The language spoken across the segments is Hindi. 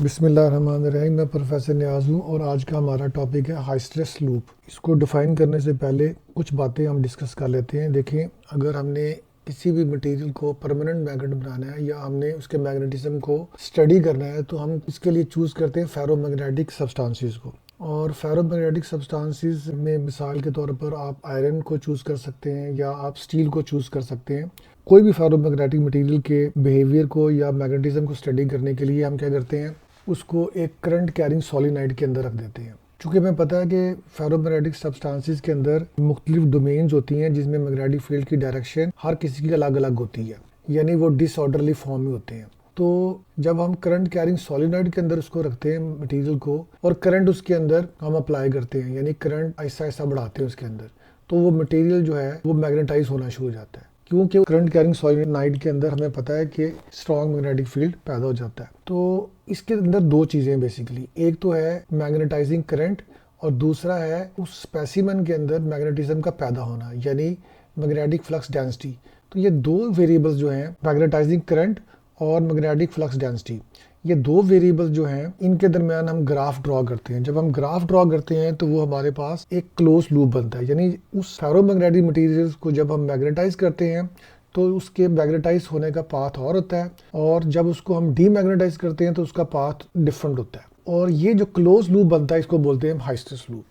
बिस्मिल्लाहिर्रहमानिर्रहीम। मैं प्रोफेसर नियाज़ हूँ और आज का हमारा टॉपिक है हाई स्ट्रेस लूप। इसको डिफ़ाइन करने से पहले कुछ बातें हम डिस्कस कर लेते हैं। देखें, अगर हमने किसी भी मटेरियल को परमानेंट मैग्नेट बनाना है या हमने उसके मैग्नेटिज्म को स्टडी करना है तो हम इसके लिए चूज़ करते हैं फेरोमैग्नेटिक सब्सटेंसेस को। और फेरोमैग्नेटिक सब्सटेंसेस में मिसाल के तौर पर आप आयरन को चूज़ कर सकते हैं या आप स्टील को चूज़ कर सकते हैं। कोई भी फेरोमैग्नेटिक मटेरियल के बिहेवियर को या मैग्नेटिज्म को स्टडी करने के लिए हम क्या करते हैं, उसको एक करंट कैरिंग सोलेनोइड के अंदर रख देते हैं। चूँकि हमें पता है कि फेरोमैग्नेटिक सब्सटेंसेस के अंदर मुख्तलिफ डोमेन्स होती हैं जिसमें मैग्नेटिक फील्ड की डायरेक्शन हर किसी की अलग अलग होती है, यानी वो डिसऑर्डरली फॉर्म में होते हैं। तो जब हम करंट कैरिंग सोलेनोइड के अंदर उसको रखते हैं मटेरियल को और करंट उसके अंदर हम अप्लाई करते हैं, यानी करंट ऐसा ऐसा बढ़ाते हैं उसके अंदर, तो वो मटेरियल जो है वो मैग्नेटाइज होना शुरू हो जाता है। क्योंकि करंट कैरिंग सोलेनोइड के अंदर हमें पता है कि स्ट्रॉन्ग मैग्नेटिक फील्ड पैदा हो जाता है। तो इसके अंदर दो चीज़ें बेसिकली, एक तो है मैग्नेटाइजिंग करंट और दूसरा है उस स्पेसिमेन के अंदर मैग्नेटिज्म का पैदा होना, यानी मैग्नेटिक फ्लक्स डेंसिटी। तो ये दो वेरिएबल्स जो हैं, मैग्नेटाइजिंग करंट और मैग्नेटिक फ्लक्स डेंसिटी, ये दो वेरिएबल्स जो हैं इनके दरमियान हम ग्राफ ड्रॉ करते हैं। जब हम ग्राफ ड्रॉ करते हैं तो वो हमारे पास एक क्लोज लूप बनता है, यानी उस फेरोमैग्नेटिक मटेरियल्स को जब हम मैग्नेटाइज करते हैं तो उसके मैग्नेटाइज होने का पाथ और होता है, और जब उसको हम डीमैग्नेटाइज करते हैं तो उसका पाथ डिफरेंट होता है। और ये जो क्लोज लूप बनता है इसको बोलते हैं हाई स्ट्रेस लूप।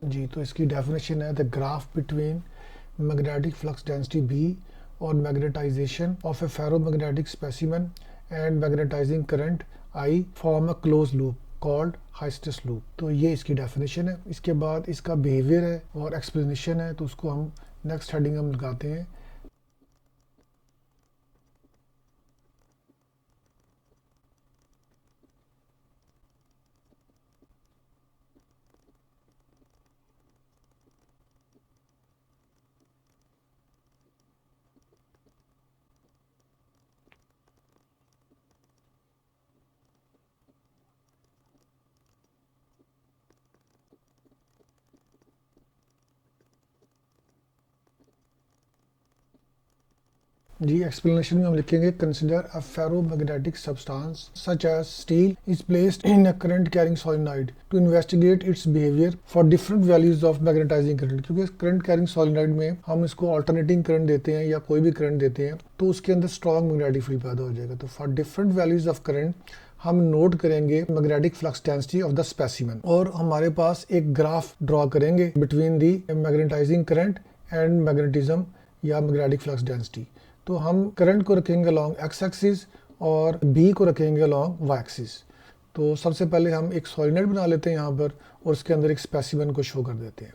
जी, तो इसकी डेफिनेशन है the graph between magnetic flux density B और magnetization of a ferromagnetic specimen and magnetizing current I form a close loop called hysteresis loop. तो ये इसकी डेफिनेशन है। इसके बाद इसका बिहेवियर है और एक्सप्लेनेशन है, तो उसको हम नेक्स्ट हेडिंग हम लगाते हैं। जी, एक्सप्लेनेशन में हम लिखेंगे consider a ferromagnetic substance such as steel is placed in a current carrying solenoid to investigate its behaviour for different values of magnetising current. क्योंकि करंट कैरिंग सोलेनोइड में हम इसको ऑल्टरनेटिंग करंट देते हैं या कोई भी करंट देते हैं तो उसके अंदर स्ट्रॉन्ग मैग्नेटिक फील्ड पैदा हो जाएगा। तो for different values of current हम नोट करेंगे magnetic flux density of the specimen, और हमारे पास एक ग्राफ ड्रॉ करेंगे between the magnetising current and magnetism या मैग्नेटिक फ्लक्स डेंसिटी। तो हम करंट को रखेंगे अलॉन्ग एक्स एक्सिस और बी को रखेंगे अलॉन्ग वाई एक्सिस। तो सबसे पहले हम एक सोलेनोइड बना लेते हैं यहाँ पर और उसके अंदर एक स्पेसिमेन को शो कर देते हैं।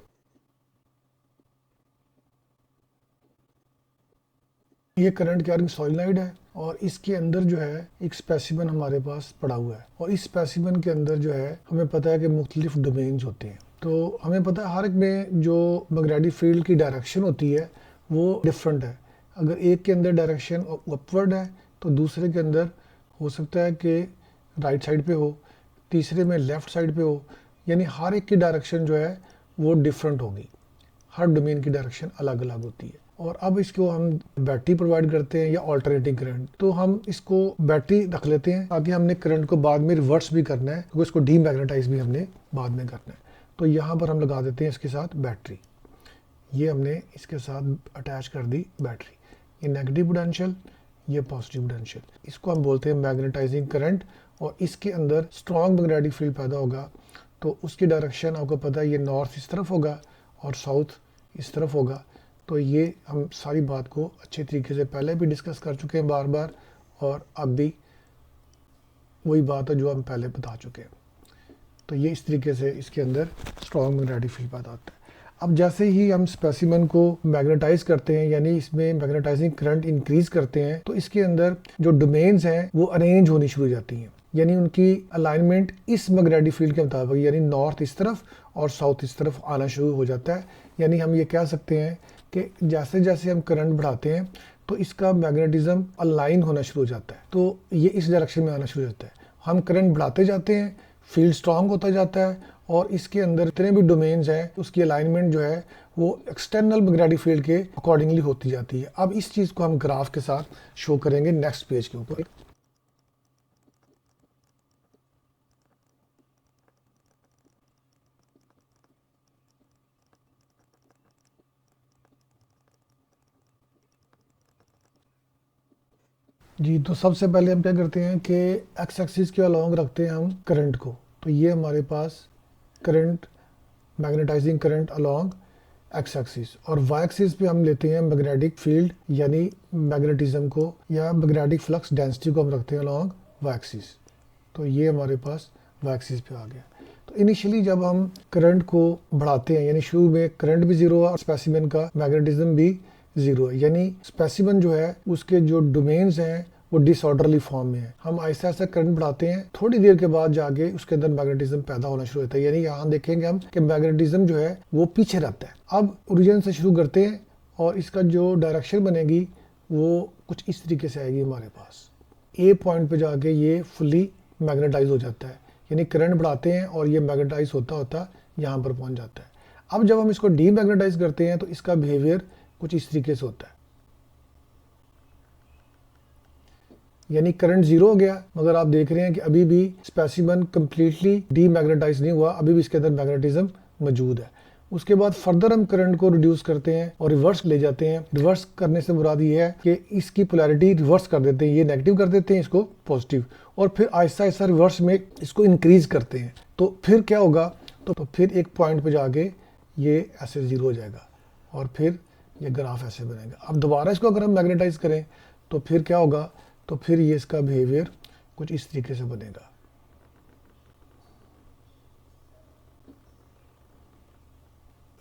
ये करंट कैरिंग सोलेनोइड है और इसके अंदर जो है एक स्पेसिमेन हमारे पास पड़ा हुआ है, और इस स्पेसिमेन के अंदर जो है हमें पता है कि मुख्तलिफ डोमेन्स होते हैं। तो हमें पता है हर एक में जो मैग्नेटिक फील्ड की डायरेक्शन होती है वो डिफरेंट है। अगर एक के अंदर डायरेक्शन अपवर्ड है तो दूसरे के अंदर हो सकता है कि राइट साइड पे हो, तीसरे में लेफ़्ट साइड पे हो, यानी हर एक की डायरेक्शन जो है वो डिफरेंट होगी। हर डोमेन की डायरेक्शन अलग अलग होती है। और अब इसको हम बैटरी प्रोवाइड करते हैं या ऑल्टरनेटिंग करंट, तो हम इसको बैटरी रख लेते हैं ताकि हमने करंट को बाद में रिवर्स भी करना है, क्योंकि इसको डीमैग्नेटाइज भी हमने बाद में करना है। तो यहाँ पर हम लगा देते हैं इसके साथ बैटरी। ये हमने इसके साथ अटैच कर दी बैटरी। ये नेगेटिव पोटेंशियल, ये पॉजिटिव पोटेंशियल, इसको हम बोलते हैं मैग्नेटाइजिंग करंट। और इसके अंदर स्ट्रॉन्ग मैग्नेटिक फील्ड पैदा होगा तो उसकी डायरेक्शन आपको पता है, ये नॉर्थ इस तरफ होगा और साउथ इस तरफ होगा। तो ये हम सारी बात को अच्छे तरीके से पहले भी डिस्कस कर चुके हैं बार बार, और अब भी वही बात है जो हम पहले बता चुके हैं। तो ये इस तरीके से इसके अंदर स्ट्रॉन्ग मैग्नेटिक फील्ड पैदा होता है। अब जैसे ही हम स्पेसिमेन को मैग्नेटाइज करते हैं, यानी इसमें मैग्नेटाइजिंग करंट इंक्रीज करते हैं, तो इसके अंदर जो डोमेन्स हैं वो अरेंज होनी शुरू हो जाती हैं। यानी उनकी अलाइनमेंट इस मैग्नेटिक फील्ड के मुताबिक, यानी नॉर्थ इस तरफ और साउथ इस तरफ आना शुरू हो जाता है। यानी हम ये कह सकते हैं कि जैसे जैसे हम करंट बढ़ाते हैं तो इसका मैग्नेटिज्म अलाइन होना शुरू हो जाता है, तो ये इस डायरेक्शन में आना शुरू हो जाता है। हम करंट बढ़ाते जाते हैं, फील्ड स्ट्रांग होता जाता है और इसके अंदर जितने भी डोमेन्स हैं उसकी अलाइनमेंट जो है वो एक्सटर्नल मैग्नेटिक फील्ड के अकॉर्डिंगली होती जाती है। अब इस चीज़ को हम ग्राफ के साथ शो करेंगे नेक्स्ट पेज के ऊपर। जी, तो सबसे पहले हम क्या करते हैं कि एक्स एक्सिस के अलॉन्ग रखते हैं हम करंट को। तो ये हमारे पास current, magnetizing current along x axis, और वाई एक्सिस पे हम लेते हैं मैग्नेटिक फील्ड यानी मैग्नेटिज्म को या मैग्नेटिक फ्लक्स डेंसिटी को हम रखते हैं अलॉन्ग वाई एक्सिस। तो ये हमारे पास वाई एक्सिस पे आ गया। तो इनिशियली जब हम करंट को बढ़ाते हैं, यानी शुरू में करंट भी जीरो है और स्पेसिमेन का मैग्नेटिज्म भी जीरो है, यानी स्पेसिमेन जो है उसके जो डोमेन्स हैं वो डिसऑर्डरली फॉर्म में है। हम आहिस्ता आहिस्ता करंट बढ़ाते हैं, थोड़ी देर के बाद जाके उसके अंदर मैग्नेटिज्म पैदा होना शुरू होता है। यानी यहाँ देखेंगे हम कि मैग्नेटिज्म जो है वो पीछे रहता है। अब ओरिजिन से शुरू करते हैं और इसका जो डायरेक्शन बनेगी वो कुछ इस तरीके से आएगी हमारे पास। ए पॉइंट पे जाके ये फुल्ली मैग्नेटाइज हो जाता है, यानी करंट बढ़ाते हैं और ये मैग्नेटाइज होता होता यहाँ पर पहुँच जाता है। अब जब हम इसको डी मैग्नेटाइज करते हैं तो इसका बिहेवियर कुछ इस तरीके से होता है, यानी करंट जीरो हो गया मगर आप देख रहे हैं कि अभी भी स्पेसिमेन कंप्लीटली डीमैग्नेटाइज नहीं हुआ, अभी भी इसके अंदर मैग्नेटिज्म मौजूद है। उसके बाद फर्दर हम करंट को रिड्यूस करते हैं और रिवर्स ले जाते हैं। रिवर्स करने से मुराद ये है कि इसकी पोलैरिटी रिवर्स कर देते हैं, ये नेगेटिव कर देते हैं, इसको पॉजिटिव, और फिर आहिस्ता आहिस्ता रिवर्स में इसको इंक्रीज करते हैं। तो फिर क्या होगा, तो फिर एक पॉइंट पे जाके ये ऐसे जीरो हो जाएगा और फिर ये ग्राफ ऐसे बनेगा। अब दोबारा इसको अगर हम मैग्नेटाइज करें तो फिर क्या होगा, तो फिर ये इसका बिहेवियर कुछ इस तरीके से बनेगा।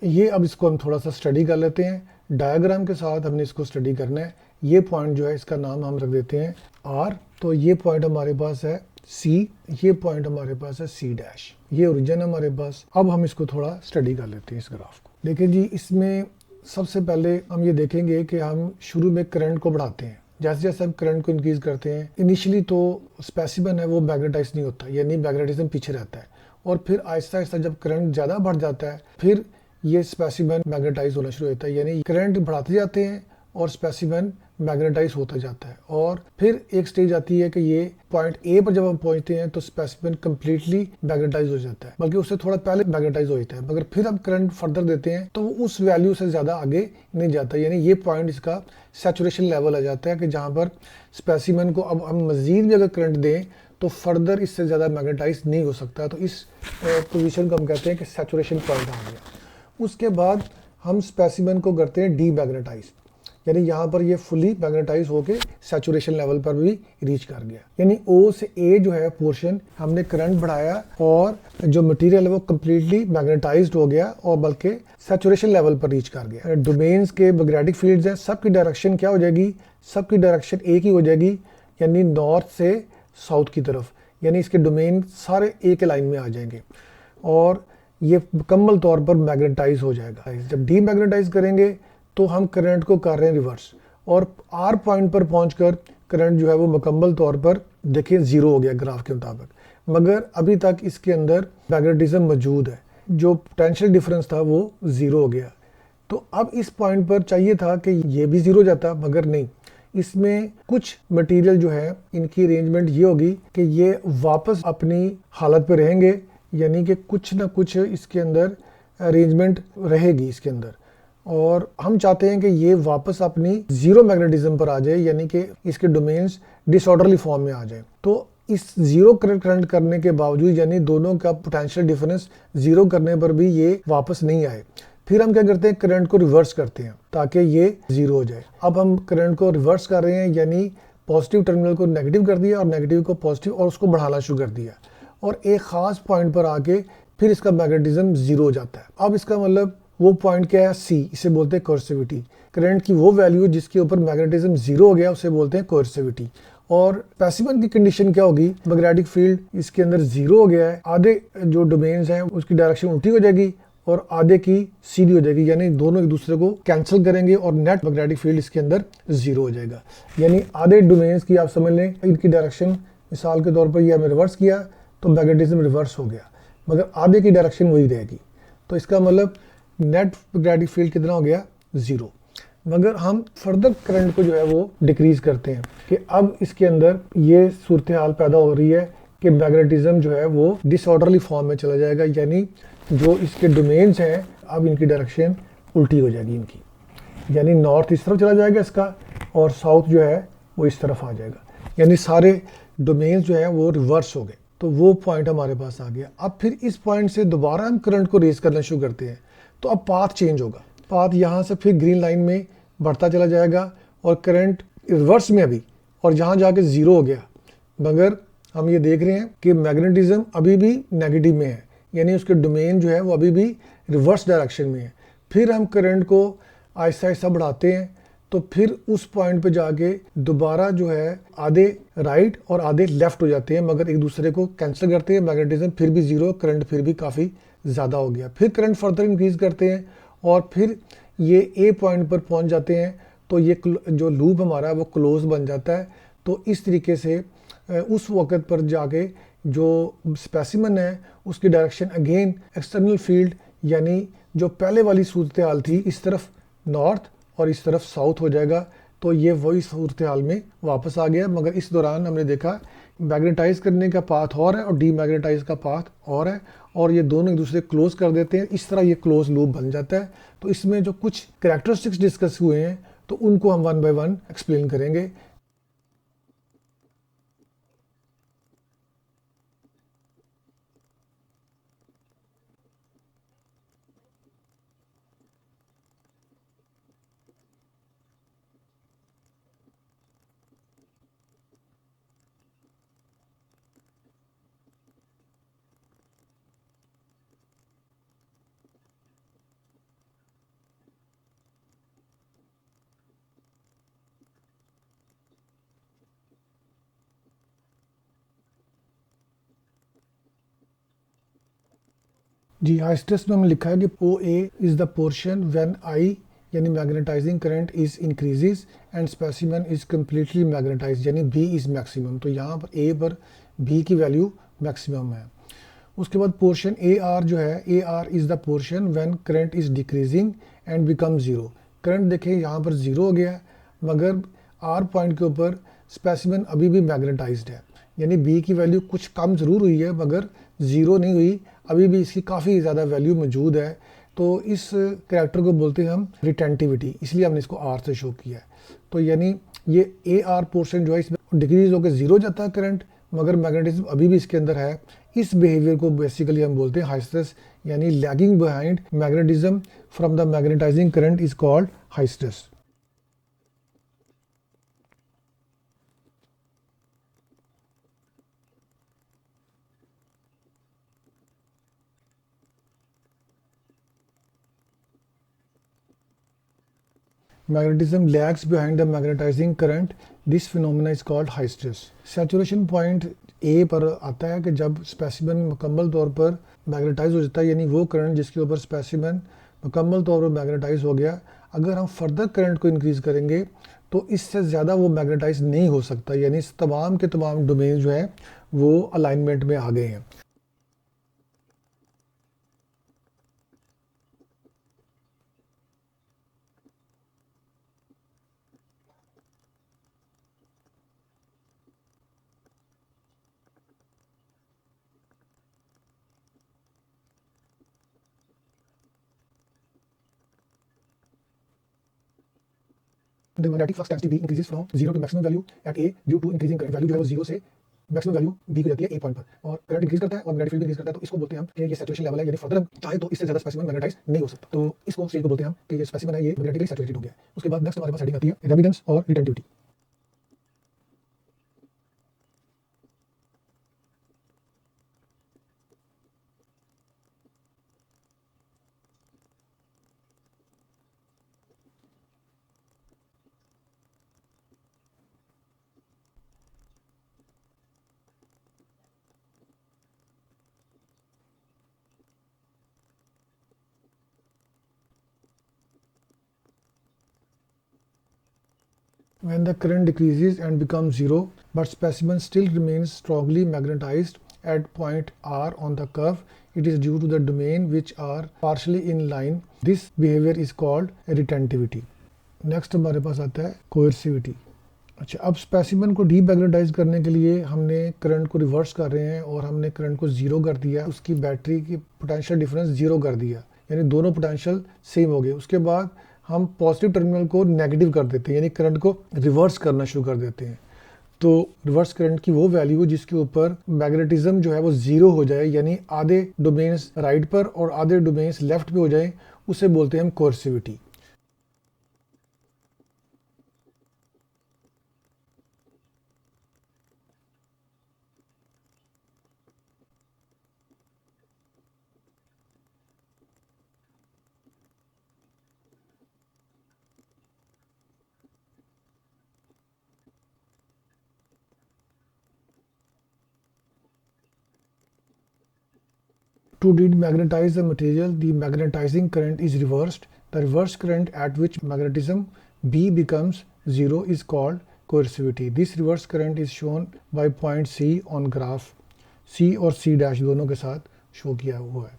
ये अब इसको हम थोड़ा सा स्टडी कर लेते हैं, डायग्राम के साथ हमने इसको स्टडी करना है। ये पॉइंट जो है इसका नाम हम रख देते हैं आर। तो ये पॉइंट हमारे पास है सी, ये पॉइंट हमारे पास है सी डैश, ये ओरिजिन है हमारे पास। अब हम इसको थोड़ा स्टडी कर लेते हैं इस ग्राफ को। देखिए जी, इसमें सबसे पहले हम ये देखेंगे कि हम शुरू में करंट को बढ़ाते हैं, जैसे जैसे हम करंट को इंक्रीज करते हैं इनिशियली तो स्पेसिमेन है वो मैग्नेटाइज नहीं होता, यानी मैग्नेटिज्म पीछे रहता है, और फिर आहिस्ता आहिस्ता जब करंट ज़्यादा बढ़ जाता है फिर ये स्पेसिमेन मैग्नेटाइज होना शुरू होता है, यानी करंट बढ़ाते जाते हैं और स्पेसिमेन मैग्नेटाइज होता जाता है। और फिर एक स्टेज आती है कि ये पॉइंट ए पर जब हम पहुंचते हैं तो स्पेसिमेन कंप्लीटली मैग्नेटाइज हो जाता है, बल्कि उससे थोड़ा पहले मैग्नेटाइज हो जाता है, मगर फिर हम करंट फर्दर देते हैं तो वो उस वैल्यू से ज़्यादा आगे नहीं जाता, यानी ये पॉइंट इसका सैचुरेशन लेवल आ जाता है कि जहाँ पर स्पेसिमेन को अब हम मजीद भी अगर करंट दें तो फर्दर इससे ज़्यादा मैग्नेटाइज नहीं हो सकता। तो इस पोजीशन को हम कहते हैं कि सैचुरेशन पॉइंट आ गया। उसके बाद हम स्पेसिमेन को करते हैं डी मैग्नेटाइज, यानी यहाँ पर ये फुली मैग्नेटाइज होके सैचुरेशन लेवल पर भी रीच कर गया, यानी ओ से ए जो है पोर्शन हमने करंट बढ़ाया और जो मटेरियल है वो कम्प्लीटली मैग्नेटाइज्ड हो गया और बल्कि सैचुरेशन लेवल पर रीच कर गया। डोमेन्स के मैग्नेटिक फील्ड्स हैं, सबकी डायरेक्शन क्या हो जाएगी, सबकी डायरेक्शन एक ही हो जाएगी, यानी नॉर्थ से साउथ की तरफ, यानी इसके डोमेन सारे एक लाइन में आ जाएंगे और ये मुकम्मल तौर पर मैग्नेटाइज हो जाएगा। जब डी मैग्नेटाइज करेंगे तो हम करंट को कर रहे हैं रिवर्स, और आर पॉइंट पर पहुंचकर करंट जो है वो मुकम्मल तौर पर देखिए जीरो हो गया ग्राफ के मुताबिक, मगर अभी तक इसके अंदर मैग्नेटिज्म मौजूद है, जो पोटेंशियल डिफरेंस था वो जीरो हो गया। तो अब इस पॉइंट पर चाहिए था कि ये भी जीरो जाता, मगर नहीं, इसमें कुछ मटेरियल जो है इनकी अरेंजमेंट ये होगी कि ये वापस अपनी हालत पे रहेंगे, यानी कि कुछ ना कुछ इसके अंदर अरेंजमेंट रहेगी इसके अंदर, और हम चाहते हैं कि ये वापस अपनी जीरो मैग्नेटिज्म पर आ जाए, यानी कि इसके डोमेन्स डिसऑर्डरली फॉर्म में आ जाए। तो इस जीरो करंट करने के बावजूद, यानी दोनों का पोटेंशियल डिफरेंस जीरो करने पर भी ये वापस नहीं आए, फिर हम क्या करते हैं, करंट को रिवर्स करते हैं ताकि ये जीरो हो जाए। अब हम करंट को रिवर्स कर रहे हैं, यानी पॉजिटिव टर्मिनल को नेगेटिव कर दिया और नेगेटिव को पॉजिटिव, और उसको बढ़ाना शुरू कर दिया, और एक खास पॉइंट पर आके फिर इसका मैग्नेटिज्म जीरो हो जाता है। अब इसका मतलब वो पॉइंट क्या है, सी, इसे बोलते हैं कोएर्सिविटी। करंट की वो वैल्यू जिसके ऊपर मैग्नेटिज्म जीरो हो गया उसे बोलते हैं कोएर्सिविटी, और स्पेसिमेन की कंडीशन क्या होगी, मैग्नेटिक फील्ड इसके अंदर जीरो हो गया है, आधे जो डोमेन्स हैं उसकी डायरेक्शन उल्टी हो जाएगी और आधे की सीधी हो जाएगी, यानी दोनों एक दूसरे को कैंसिल करेंगे और नेट मैग्नेटिक फील्ड इसके अंदर जीरो हो जाएगा। यानी आधे डोमेन्स की आप समझ लें इनकी डायरेक्शन, मिसाल के तौर पर ये हमें रिवर्स किया तो मैग्नेटिज्म रिवर्स हो गया, मगर आधे की डायरेक्शन वही रहेगी। तो इसका मतलब नेट मैग्नेटिक फील्ड कितना हो गया, जीरो। मगर हम फर्दर करंट को जो है वो डिक्रीज करते हैं कि अब इसके अंदर ये सूरत हाल पैदा हो रही है कि मैग्नेटिज्म जो है वो डिसऑर्डरली फॉर्म में चला जाएगा, यानी जो इसके डोमेन्स हैं अब इनकी डायरेक्शन उल्टी हो जाएगी इनकी, यानी नॉर्थ इस तरफ चला जाएगा इसका और साउथ जो है वो इस तरफ आ जाएगा, यानी सारे डोमेन्स जो है वो रिवर्स हो गए। तो वो पॉइंट हमारे पास आ गया। अब फिर इस पॉइंट से दोबारा हम करंट को रेज करना शुरू करते हैं, तो अब पाथ चेंज होगा। पाथ यहाँ से फिर ग्रीन लाइन में बढ़ता चला जाएगा और करंट रिवर्स में अभी, और यहाँ जाके ज़ीरो हो गया। मगर हम ये देख रहे हैं कि मैग्नेटिज्म अभी भी नेगेटिव में है, यानी उसके डोमेन जो है वो अभी भी रिवर्स डायरेक्शन में है। फिर हम करंट को आहिस्ता आहिस्ता बढ़ाते हैं, तो फिर उस पॉइंट पे जाके दोबारा जो है आधे राइट और आधे लेफ्ट हो जाते हैं, मगर एक दूसरे को कैंसिल करते हैं। मैग्नेटिज्म फिर भी जीरो, करंट फिर भी काफ़ी ज़्यादा हो गया। फिर करंट फर्दर इंक्रीज करते हैं और फिर ये ए पॉइंट पर पहुंच जाते हैं, तो ये जो लूप हमारा है वो क्लोज बन जाता है। तो इस तरीके से उस वक़्त पर जाके जो स्पेसिमन है उसकी डायरेक्शन अगेन एक्सटर्नल फील्ड, यानी जो पहले वाली सूरत हाल थी इस तरफ नॉर्थ और इस तरफ साउथ हो जाएगा। तो ये वही सूरत हाल में वापस आ गया। मगर इस दौरान हमने देखा मैग्नेटाइज करने का पाथ और है और डीमैग्नेटाइज का पाथ और है, और ये दोनों एक दूसरे क्लोज कर देते हैं। इस तरह ये क्लोज लूप बन जाता है। तो इसमें जो कुछ कैरेक्टरिस्टिक्स डिस्कस हुए हैं तो उनको हम वन बाय वन एक्सप्लेन करेंगे। जी, हाइस्टेस्ट में हमने लिखा है कि O A is the portion when I यानी magnetizing current is increases and specimen is completely magnetize, यानी बी इज़ मैक्सिमम। तो यहाँ पर ए पर बी की वैल्यू मैक्सिमम है। उसके बाद पोर्शन ए आर जो है, A R is the portion when current is decreasing and become zero. Current देखें यहाँ पर ज़ीरो हो गया है, मगर आर पॉइंट के ऊपर स्पेसिमन अभी भी मैग्नेटाइज्ड है, यानी बी की वैल्यू कुछ कम ज़रूर हुई है मगर ज़ीरो नहीं हुई, अभी भी इसकी काफ़ी ज़्यादा वैल्यू मौजूद है। तो इस कैरेक्टर को बोलते हैं हम रिटेंटिविटी, इसलिए हमने इसको आर से शो किया है। तो यानी ये ए आर पोर्शन जो है इसमें डिक्रीज होकर ज़ीरो जाता है करंट, मगर मैग्नेटिज्म अभी भी इसके अंदर है। इस बिहेवियर को बेसिकली हम बोलते हैं हाइस्टेस, यानी lagging behind magnetism from the magnetizing current is called hysteresis. Magnetism lags behind the magnetizing current. This phenomena is called hysteresis. Saturation point ए पर आता है कि जब स्पेसिमन मुकम्मल तौर पर मैग्नेटाइज हो जाता है, यानी वो करंट जिसके ऊपर स्पेसिमन मुकम्मल तौर पर मैग्नेटाइज हो गया। अगर हम फर्दर करंट को इंक्रीज़ करेंगे तो इससे ज़्यादा वो मैग्नेटाइज नहीं हो सकता, यानी तमाम के तमाम डोमेन जो है वो अलाइनमेंट में आ गए हैं। The magnetic flux density B increases from zero to maximum value at A due to increasing current value जो है वो जीरो से मैक्सिमम वैल्यू बी को जाती है ए पॉइंट पर, और करंट इंक्रीज करता है और मैग्नेटिक फील्ड इंक्रीज करता है। तो इसको बोलते हैं हम कि ये सैचुरेशन लेवल है, यानी फर्दर हम चाहे तो इससे ज्यादा स्पेसिमन मैग्नेटाइज नहीं हो सकता। तो इसको स्टेज को बोलते हैं हम कि ये स्पेसिमन है ये मैग्नेटिकली सैचुरेटेड हो गया है। उसके बाद नेक्स्ट हमारे पास हेडिंग आती है रेमिटेंस और retentivity. When the current decreases and becomes zero, but specimen still remains strongly magnetized at point R on the curve, it is due to the domain which are partially in line. This behavior is called retentivity. Next हमारे पास आता है कोएर्सिविटी। अच्छा, अब स्पेसिमन को डीमैग्नेटाइज करने के लिए हमने करंट को रिवर्स कर रहे हैं और हमने करंट को जीरो कर दिया, उसकी बैटरी की पोटेंशियल डिफरेंस जीरो कर दिया, यानी दोनों पोटेंशियल सेम हो गए। उसके बाद हम पॉजिटिव टर्मिनल को नेगेटिव कर देते हैं, यानी करंट को रिवर्स करना शुरू कर देते हैं। तो रिवर्स करंट की वो वैल्यू जिसके ऊपर मैग्नेटिज्म जो है वो जीरो हो जाए, यानी आधे डोमेन्स राइट पर और आधे डोमेन्स लेफ्ट पे हो जाए, उसे बोलते हैं हम कोएर्सिविटी। To demagnetize the material, the magnetizing current is reversed. The reverse current at which magnetism B becomes zero is called coercivity. This reverse current is shown by point C on graph. C और C dash दोनों के साथ शो किया हुआ है।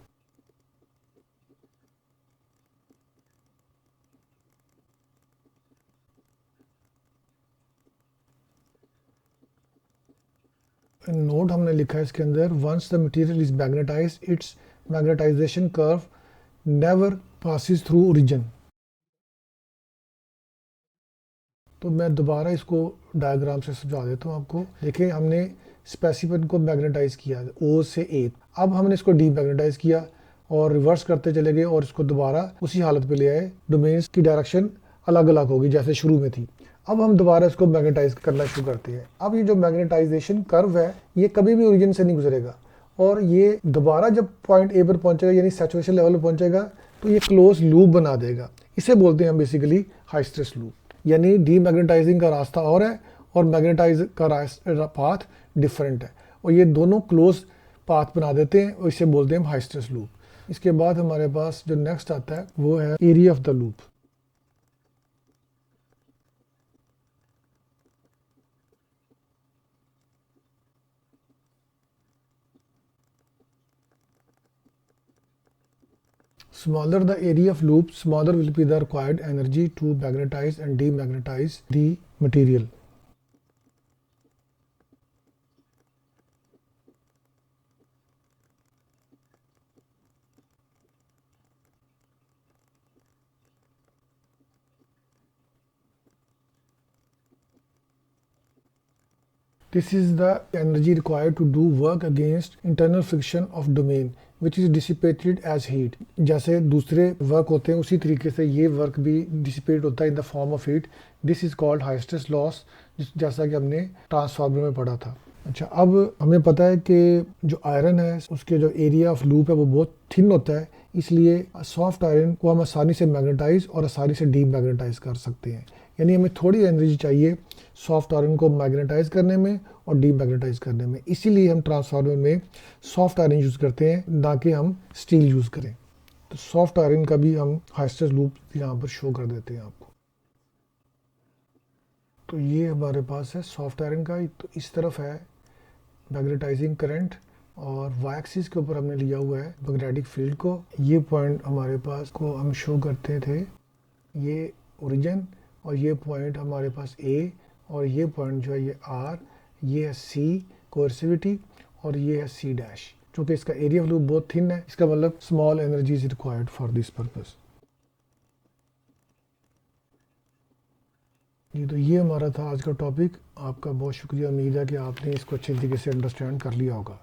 नोट हमने लिखा है इसके अंदर, once the material is magnetised its magnetisation curve never passes through origin. तो मैं दोबारा इसको डायग्राम से समझा देता हूँ आपको। देखिए, हमने स्पेसिमन को मैग्नेटाइज किया O से A, अब हमने इसको डीमैग्नेटाइज किया और रिवर्स करते चले गए और इसको दोबारा उसी हालत पे ले आए। डोमेन्स की डायरेक्शन अलग अलग होगी जैसे शुरू में थी। अब हम दोबारा इसको मैग्नेटाइज करना शुरू करते हैं। अब ये जो मैग्नेटाइजेशन कर्व है ये कभी भी ओरिजिन से नहीं गुजरेगा और ये दोबारा जब पॉइंट ए पर पहुंचेगा, यानी सैचुरेशन लेवल पर पहुंचेगा, तो ये क्लोज लूप बना देगा। इसे बोलते हैं हम बेसिकली हाई स्ट्रेस लूप। यानी डीमैग्नेटाइजिंग का रास्ता और है और मैग्नेटाइज का पाथ डिफरेंट है, और ये दोनों क्लोज पाथ बना देते हैं और इसे बोलते हैं हम हाई स्ट्रेस लूप। इसके बाद हमारे पास जो नेक्स्ट आता है वो है area of the loop. Smaller the area of loop, smaller will be the required energy to magnetize and demagnetize the material. This is the energy required to do work against internal friction of domain which is dissipated as heat. जैसे दूसरे वर्क होते हैं उसी तरीके से ये वर्क भी डिसिपेट होता है in the form of heat. This is called high stress loss, जैसा कि हमने ट्रांसफार्मर में पढ़ा था। अच्छा, अब हमें पता है कि जो आयरन है उसके जो एरिया ऑफ लूप है वो बहुत थिन होता है, इसलिए सॉफ्ट आयरन को हम आसानी से मैग्नेटाइज और आसानी से डीमैग्नेटाइज कर सकते हैं। यानी हमें थोड़ी एनर्जी चाहिए सॉफ्ट आयरन को मैग्नेटाइज करने में और डीमैग्नेटाइज करने में, इसीलिए हम ट्रांसफार्मर में सॉफ्ट आयरन यूज़ करते हैं, ना कि हम स्टील यूज़ करें। तो सॉफ्ट आयरन का भी हम हाई स्ट्रेस लूप यहाँ पर शो कर देते हैं आपको। तो ये हमारे पास है सॉफ्ट आयरन का, तो इस तरफ है मैग्नेटाइजिंग करंट और वाई एक्सिस के ऊपर हमने लिया हुआ है मैग्नेटिक फील्ड को। ये पॉइंट हमारे पास को हम शो करते थे, ये ओरिजिन, और ये पॉइंट हमारे पास ए, और ये पॉइंट जो है ये आर, ये है सी कोएर्सिविटी, और ये है सी डैश। चूँकि इसका एरिया ऑफ लूप बहुत थिन है, इसका मतलब small energy is required for this purpose. जी, तो ये हमारा था आज का टॉपिक। आपका बहुत शुक्रिया, उम्मीद है कि आपने इसको अच्छे तरीके से अंडरस्टैंड कर लिया होगा।